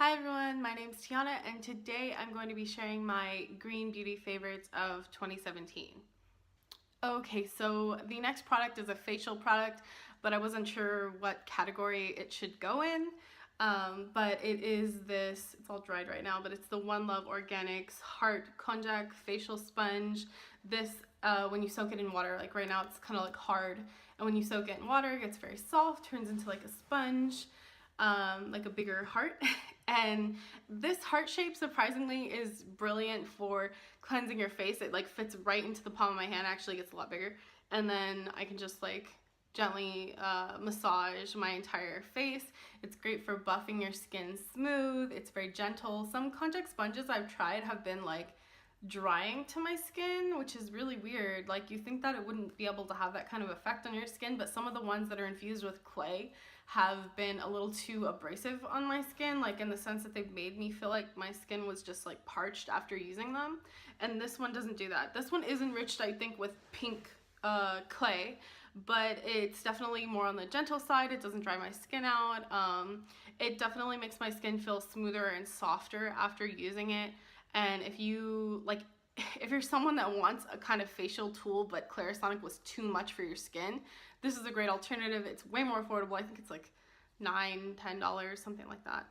Hi everyone, my name is Tiana and today I'm going to be sharing my green beauty favorites of 2017. Okay, so the next product is a facial product, but I wasn't sure what category it should go in. But it is this, it's all dried right now, but it's the One Love Organics Heart Konjac Facial Sponge. This, when you soak it in water, like right now it's kind of like hard, and when you soak it in water it gets very soft, turns into like a sponge, like a bigger heart. And this heart shape surprisingly is brilliant for cleansing your face. It like fits right into the palm of my hand, actually gets a lot bigger, and then I can just like gently massage my entire face. It's great for buffing your skin smooth. It's very gentle. Some Konjac sponges I've tried have been like drying to my skin, which is really weird. Like, you think that it wouldn't be able to have that kind of effect on your skin, but some of the ones that are infused with clay have been a little too abrasive on my skin, like in the sense that they've made me feel like my skin was just like parched after using them. And this one doesn't do that. This one is enriched, I think, with pink clay, but it's definitely more on the gentle side. It doesn't dry my skin out. It definitely makes my skin feel smoother and softer after using it. And if you like, if you're someone that wants a kind of facial tool but Clarisonic was too much for your skin, this is a great alternative. It's way more affordable. I think it's like $9–10, something like that.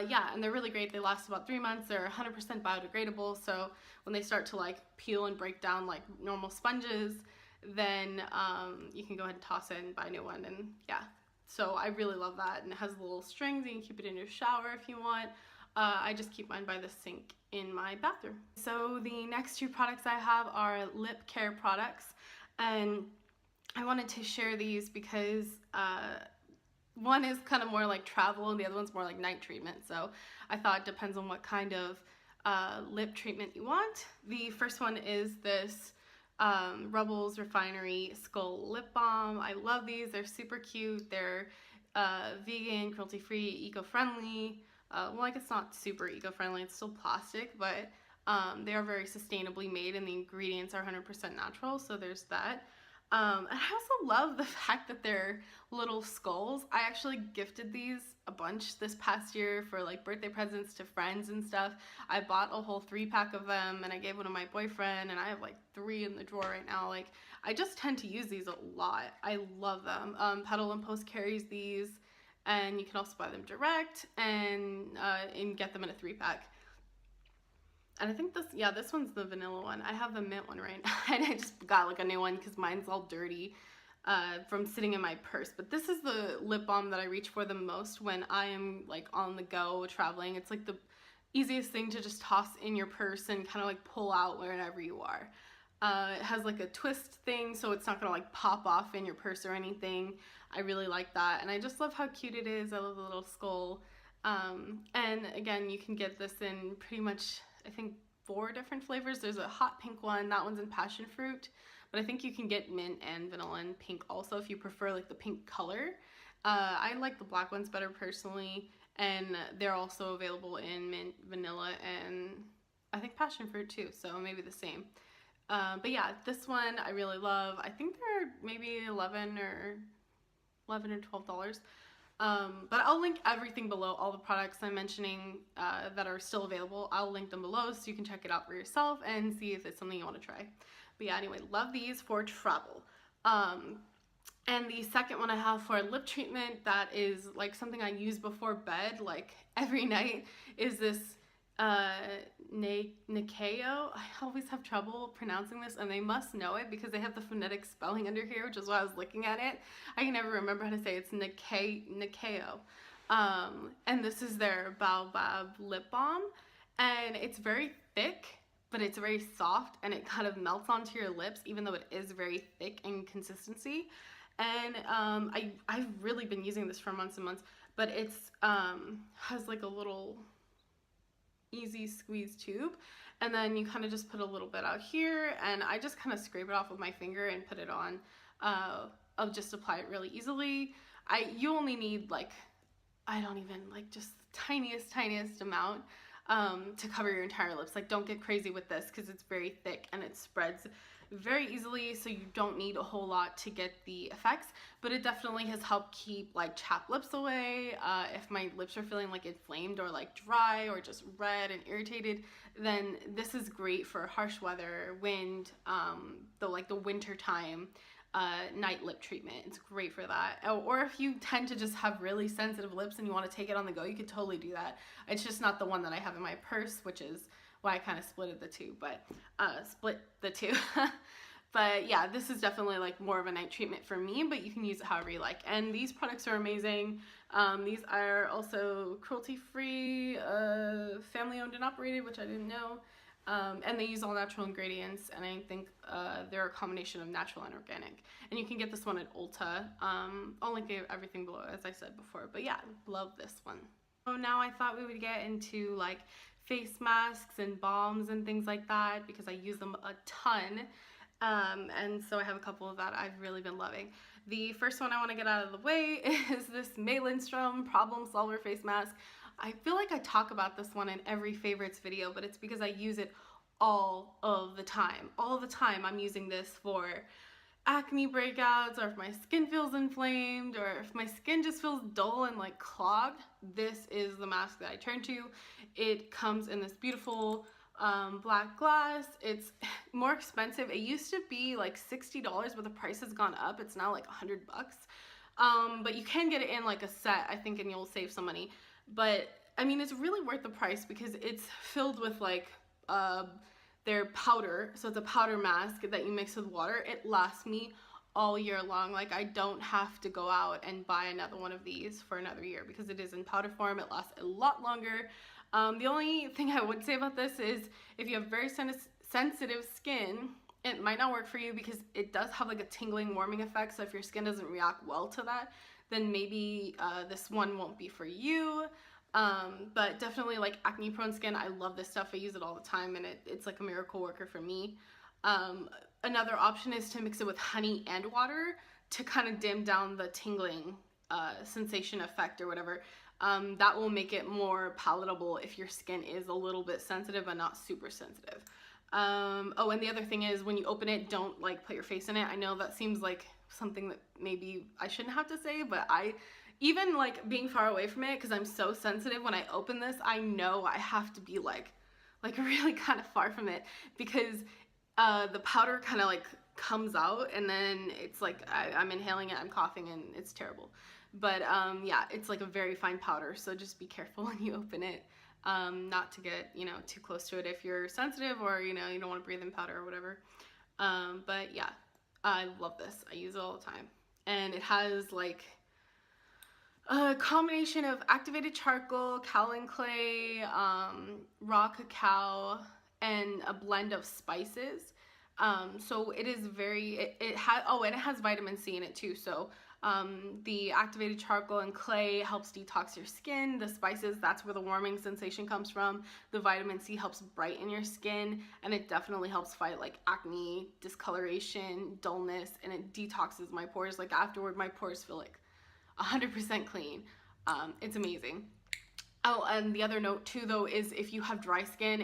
Yeah, and they're really great. They last about 3 months. They're 100% biodegradable, so when they start to like peel and break down like normal sponges, then you can go ahead and toss it and buy a new one. And yeah, so I really love that. And it has little strings. You can keep it in your shower if you want. I just keep mine by the sink in my bathroom. So the next two products I have are lip care products, and I wanted to share these because one is kind of more like travel and the other one's more like night treatment. So I thought it depends on what kind of lip treatment you want. The first one is this Rebels Refinery Skull Lip Balm. I love these. They're super cute. They're vegan, cruelty-free, eco-friendly. Well, like, it's not super eco-friendly, it's still plastic, but they are very sustainably made and the ingredients are 100% natural, so there's that. And I also love the fact that they're little skulls. I actually gifted these a bunch this past year for like birthday presents to friends and stuff. I bought a whole 3-pack of them and I gave one to my boyfriend, and I have like 3 in the drawer right now. Like, I just tend to use these a lot. I love them. Petal & Post carries these, and you can also buy them direct and get them in a 3-pack. And I think this one's the vanilla one. I have the mint one right now, and I just got like a new one because mine's all dirty from sitting in my purse. But this is the lip balm that I reach for the most when I am like on the go traveling. It's like the easiest thing to just toss in your purse and kind of like pull out wherever you are. It has like a twist thing, so it's not gonna like pop off in your purse or anything. I really like that, and I just love how cute it is. I love the little skull. And again, you can get this in pretty much, I think, 4 different flavors. There's a hot pink one, that one's in passion fruit, but I think you can get mint and vanilla and pink also if you prefer like the pink color. I like the black ones better personally, and they're also available in mint, vanilla, and I think passion fruit too, so maybe the same. But yeah, this one I really love. I think they're maybe $11 or $12. But I'll link everything below, all the products I'm mentioning that are still available. I'll link them below so you can check it out for yourself and see if it's something you want to try. But yeah, anyway, love these for travel. And the second one I have for lip treatment that is like something I use before bed, like every night, is this Nyakio. I always have trouble pronouncing this, and they must know it because they have the phonetic spelling under here, which is why I was looking at it. I can never remember how to say it. It's Nyakio. And this is their Baobab lip balm, and it's very thick, but it's very soft, and it kind of melts onto your lips, even though it is very thick in consistency. And I've really been using this for months and months, but it's has like a little easy squeeze tube, and then you kind of just put a little bit out here, and I just kind of scrape it off with my finger and put it on. I'll just apply it really easily. You only need like, I don't even, like, just tiniest amount to cover your entire lips. Like, don't get crazy with this because it's very thick and it spreads very easily, so you don't need a whole lot to get the effects, but it definitely has helped keep like chapped lips away. If my lips are feeling like inflamed or like dry or just red and irritated, then this is great for harsh weather, wind, the winter time. Night lip treatment. It's great for that. Or if you tend to just have really sensitive lips and you want to take it on the go, you could totally do that. It's just not the one that I have in my purse, which is why I kind of split the two. But yeah, this is definitely like more of a night treatment for me, but you can use it however you like. And these products are amazing. These are also cruelty-free, family-owned and operated, which I didn't know. And they use all natural ingredients, and I think they're a combination of natural and organic. And you can get this one at Ulta. I'll link everything below, as I said before. But yeah, love this one. So now I thought we would get into like face masks and balms and things like that, because I use them a ton. And so I have a couple that I've really been loving. The first one I want to get out of the way is this Maelstrom Problem Solver Face Mask. I feel like I talk about this one in every favorites video, but it's because I use it all of the time. All the time I'm using this for acne breakouts, or if my skin feels inflamed, or if my skin just feels dull and like clogged, this is the mask that I turn to. It comes in this beautiful black glass. It's more expensive. It used to be like $60, but the price has gone up. It's now like $100. But you can get it in like a set, I think, and you'll save some money. But I mean, it's really worth the price because it's filled with like their powder. So it's a powder mask that you mix with water. It lasts me all year long. Like, I don't have to go out and buy another one of these for another year because it is in powder form. It lasts a lot longer. The only thing I would say about this is if you have very sensitive skin, it might not work for you because it does have like a tingling, warming effect. So if your skin doesn't react well to that, then maybe this one won't be for you. But definitely like acne prone skin, I love this stuff. I use it all the time, and it's like a miracle worker for me. Another option is to mix it with honey and water to kind of dim down the tingling sensation effect or whatever. That will make it more palatable if your skin is a little bit sensitive but not super sensitive. Oh, and the other thing is when you open it, don't like put your face in it. I know that seems like something that maybe I shouldn't have to say, but even like being far away from it, because I'm so sensitive, when I open this, I know I have to be like really kind of far from it, because the powder kind of like comes out, and then it's like I'm inhaling it, I'm coughing, and it's terrible. But yeah, it's like a very fine powder, so just be careful when you open it, not to get, you know, too close to it if you're sensitive, or, you know, you don't want to breathe in powder or whatever. But yeah, I love this. I use it all the time. And it has like a combination of activated charcoal, kaolin clay, raw cacao, and a blend of spices. So it is very, it has, oh, and it has vitamin C in it too. So the activated charcoal and clay helps detox your skin. The spices, that's where the warming sensation comes from. The vitamin C helps brighten your skin, and it definitely helps fight like acne, discoloration, dullness, and it detoxes my pores. Like afterward, my pores feel like 100% clean. It's amazing. Oh, and the other note too though is if you have dry skin,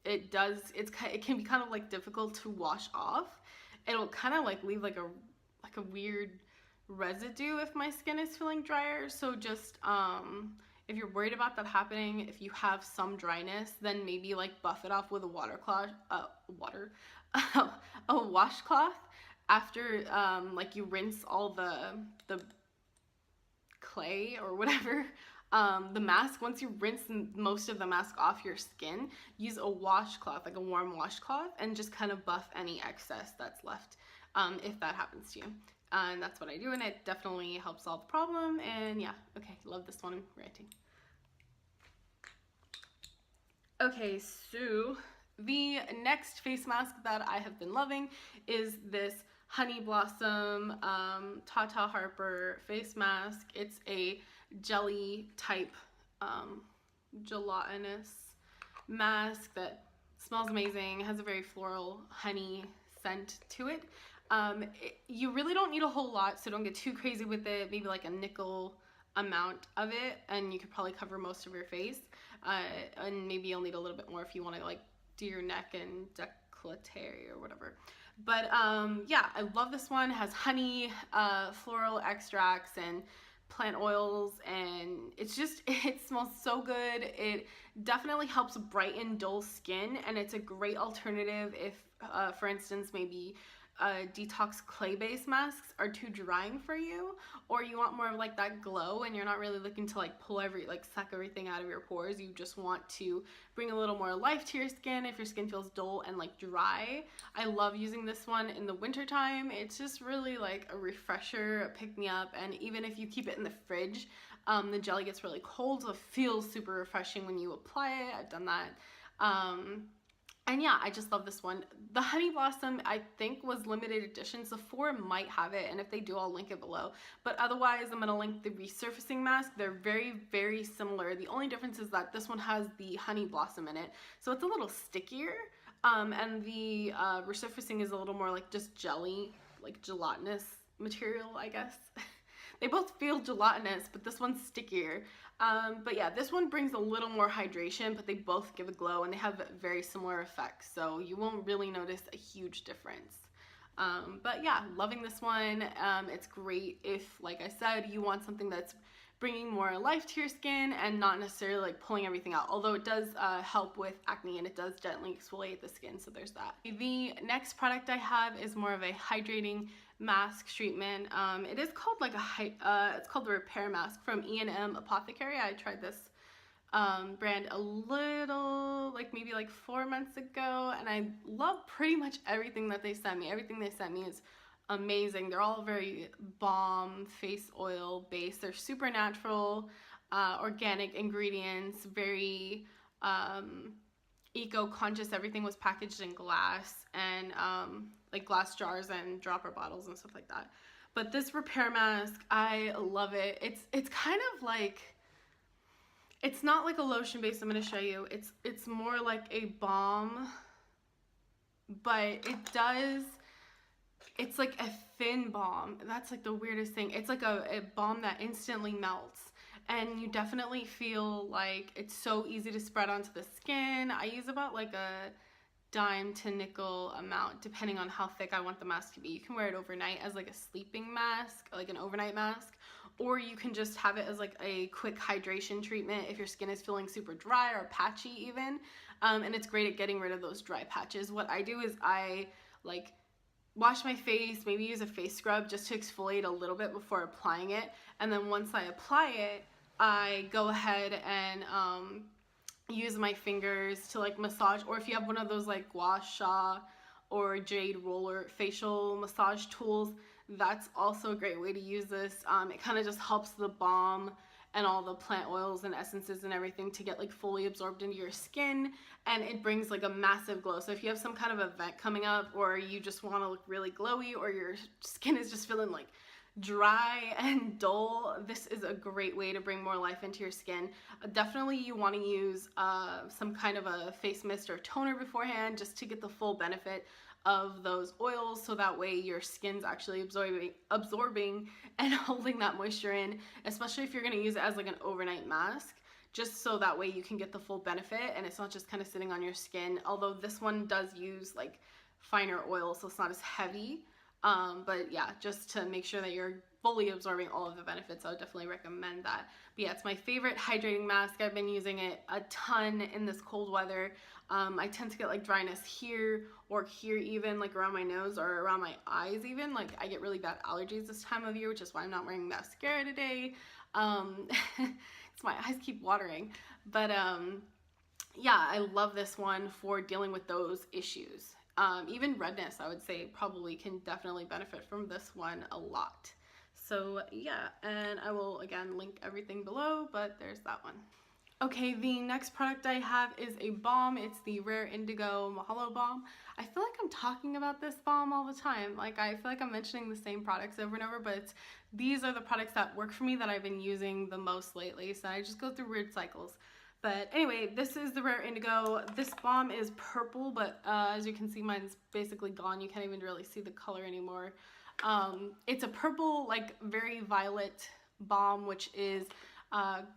it can be kind of like difficult to wash off. It'll kind of like leave like a weird residue if my skin is feeling drier. So just if you're worried about that happening, if you have some dryness, then maybe like buff it off with a a washcloth after like you rinse all the clay or whatever, the mask. Once you rinse most of the mask off your skin, use a washcloth, like a warm washcloth, and just kind of buff any excess that's left, if that happens to you. And that's what I do, and it definitely helps solve the problem. And yeah, okay, love this one. I'm ranting. Okay, so the next face mask that I have been loving is this Honey Blossom Tata Harper face mask. It's a jelly type gelatinous mask that smells amazing. It has a very floral honey scent to it. You really don't need a whole lot, so don't get too crazy with it. Maybe like a nickel amount of it, and you could probably cover most of your face. And maybe you'll need a little bit more if you want to like do your neck and décolleté or whatever. But yeah, I love this one. It has honey, floral extracts, and plant oils, and it's just, it smells so good. It definitely helps brighten dull skin, and it's a great alternative if, for instance, maybe detox clay-based masks are too drying for you, or you want more of like that glow and you're not really looking to like suck everything out of your pores. You just want to bring a little more life to your skin if your skin feels dull and like dry. I love using this one in the winter time. It's just really like a refresher, a pick-me-up, and even if you keep it in the fridge, the jelly gets really cold, so it feels super refreshing when you apply it. I've done that. And yeah, I just love this one. The Honey Blossom, I think, was limited edition. Sephora might have it, and if they do, I'll link it below. But otherwise, I'm going to link the resurfacing mask. They're very, very similar. The only difference is that this one has the Honey Blossom in it, so it's a little stickier. And the resurfacing is a little more like just jelly, like gelatinous material, I guess. They both feel gelatinous, but this one's stickier. But yeah, this one brings a little more hydration, but they both give a glow and they have very similar effects, so you won't really notice a huge difference. But yeah, loving this one. It's great if, like I said, you want something that's bringing more life to your skin and not necessarily like pulling everything out, although it does help with acne and it does gently exfoliate the skin, so there's that. The next product I have is more of a hydrating mask treatment. It is called like it's called the Repair Mask from E&M Apothecary. I tried this brand a little, like maybe like 4 months ago, and I love pretty much everything that they sent me. Everything they sent me is amazing. They're all very balm face oil based. They're super natural, organic ingredients, very eco-conscious. Everything was packaged in glass and like glass jars and dropper bottles and stuff like that. But this repair mask, I love it. It's kind of like, it's not like a lotion base. I'm going to show you. It's more like a balm, but it's like a thin balm. That's like the weirdest thing. It's like a balm that instantly melts, and you definitely feel like it's so easy to spread onto the skin. I use about like a dime to nickel amount depending on how thick I want the mask to be. You can wear it overnight as like a sleeping mask, like an overnight mask, or you can just have it as like a quick hydration treatment if your skin is feeling super dry or patchy even. And it's great at getting rid of those dry patches. What I do is I like wash my face, maybe use a face scrub just to exfoliate a little bit before applying it, and then once I apply it, I go ahead and use my fingers to like massage, or if you have one of those like gua sha or jade roller facial massage tools, that's also a great way to use this. It kind of just helps the balm and all the plant oils and essences and everything to get like fully absorbed into your skin, and it brings like a massive glow. So if you have some kind of event coming up, or you just want to look really glowy, or your skin is just feeling like dry and dull, this is a great way to bring more life into your skin. Definitely you want to use some kind of a face mist or toner beforehand just to get the full benefit of those oils, so that way your skin's actually absorbing and holding that moisture in, especially if you're going to use it as like an overnight mask, just so that way you can get the full benefit and it's not just kind of sitting on your skin. Although this one does use like finer oil, so it's not as heavy. But yeah, just to make sure that you're fully absorbing all of the benefits, I would definitely recommend that. But yeah, it's my favorite hydrating mask. I've been using it a ton in this cold weather. I tend to get like dryness here or here, even like around my nose or around my eyes even. Like I get really bad allergies this time of year, which is why I'm not wearing mascara today. It's my eyes keep watering. But yeah, I love this one for dealing with those issues. Even redness, I would say, probably can definitely benefit from this one a lot. So yeah, and I will again link everything below, but there's that one. Okay, the next product I have is a balm. It's the Rare Indigo Mahalo Balm. I feel like I'm talking about this balm all the time. Like I feel like I'm mentioning the same products over and over, but these are the products that work for me that I've been using the most lately. So I just go through weird cycles. But anyway, this is the Rare Indigo. This balm is purple, but as you can see, mine's basically gone. You can't even really see the color anymore. It's a purple, like very violet balm, which is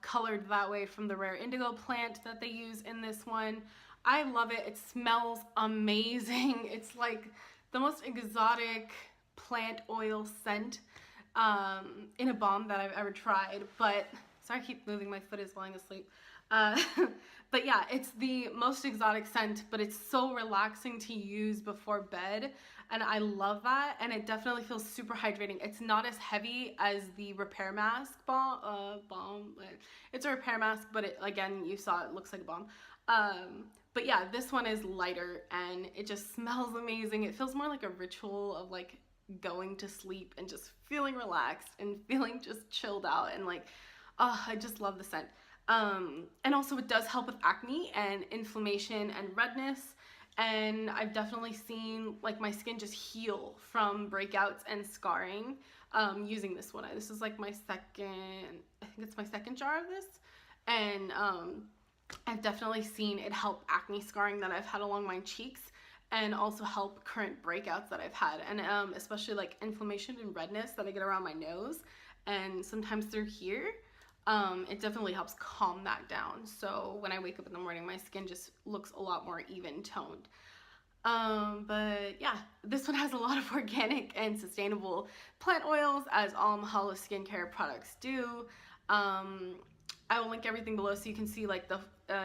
colored that way from the Rare Indigo plant that they use in this one. I love it. It smells amazing. It's like the most exotic plant oil scent in a balm that I've ever tried. But sorry, I keep moving, my foot is falling asleep. But yeah, it's the most exotic scent, but it's so relaxing to use before bed, and I love that. And it definitely feels super hydrating. It's not as heavy as the Repair Mask balm. It's a Repair Mask, but it, again, you saw it looks like a balm. But yeah, this one is lighter and it just smells amazing. It feels more like a ritual of like going to sleep and just feeling relaxed and feeling just chilled out, and like, oh, I just love the scent. And also it does help with acne and inflammation and redness, and I've definitely seen like my skin just heal from breakouts and scarring using this one. This is like my second, I think it's my second jar of this, and I've definitely seen it help acne scarring that I've had along my cheeks, and also help current breakouts that I've had, and especially like inflammation and redness that I get around my nose and sometimes through here. It definitely helps calm that down. So when I wake up in the morning, my skin just looks a lot more even toned. But yeah, this one has a lot of organic and sustainable plant oils, as all Mahalo skincare products do. I will link everything below so you can see like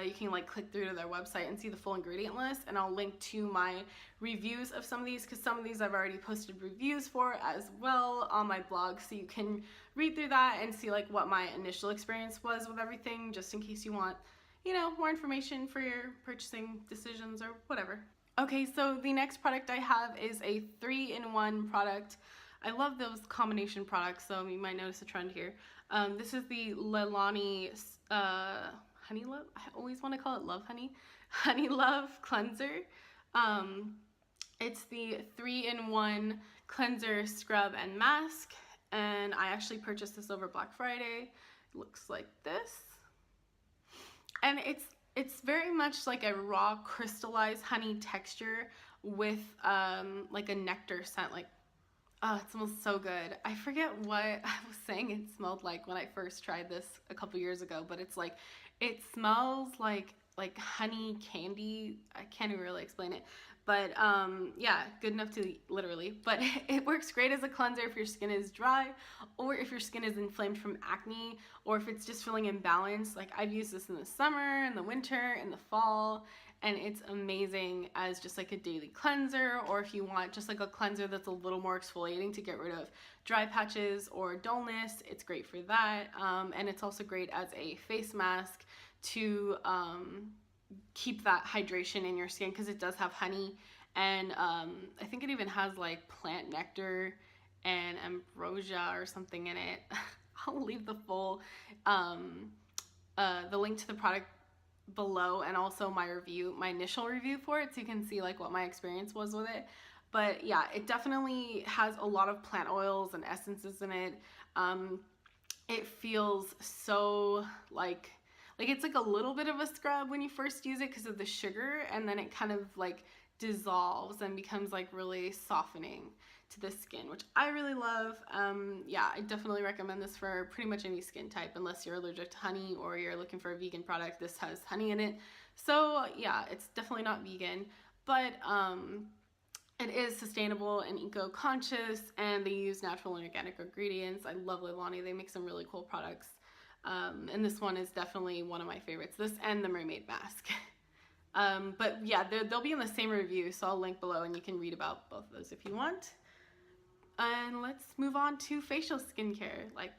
you can like click through to their website and see the full ingredient list, and I'll link to my reviews of some of these, because some of these I've already posted reviews for as well on my blog, so you can read through that and see like what my initial experience was with everything, just in case you want, you know, more information for your purchasing decisions or whatever. Okay, so the next product I have is a 3-in-1 product. I love those combination products, so you might notice a trend here. This is the Leilani Honey Love. I always want to call it Love Honey. Honey Love Cleanser. It's the 3-in-1 cleanser, scrub, and mask. And I actually purchased this over Black Friday. It looks like this. And it's very much like a raw crystallized honey texture with like a nectar scent. Like, oh, it smells so good. I forget what I was saying it smelled like when I first tried this a couple years ago, but it's like, it smells like honey candy. I can't even really explain it, but yeah, good enough to literally. But it works great as a cleanser if your skin is dry, or if your skin is inflamed from acne, or if it's just feeling imbalanced. Like, I've used this in the summer, in the winter, in the fall, and it's amazing as just like a daily cleanser, or if you want just like a cleanser that's a little more exfoliating to get rid of dry patches or dullness, it's great for that. And it's also great as a face mask to keep that hydration in your skin, because it does have honey, and I think it even has like plant nectar and ambrosia or something in it. I'll leave the full the link to the product below, and also my initial review for it, so you can see like what my experience was with it. But yeah, it definitely has a lot of plant oils and essences in it. It feels so like it's like a little bit of a scrub when you first use it because of the sugar, and then it kind of like dissolves and becomes like really softening to the skin, which I really love. Yeah, I definitely recommend this for pretty much any skin type, unless you're allergic to honey or you're looking for a vegan product. This has honey in it, so yeah, it's definitely not vegan, but it is sustainable and eco-conscious, and they use natural and organic ingredients. I love Leilani. They make some really cool products, and this one is definitely one of my favorites, this and the mermaid mask. But yeah, they'll be in the same review, so I'll link below and you can read about both of those if you want. And let's move on to facial skincare. Like,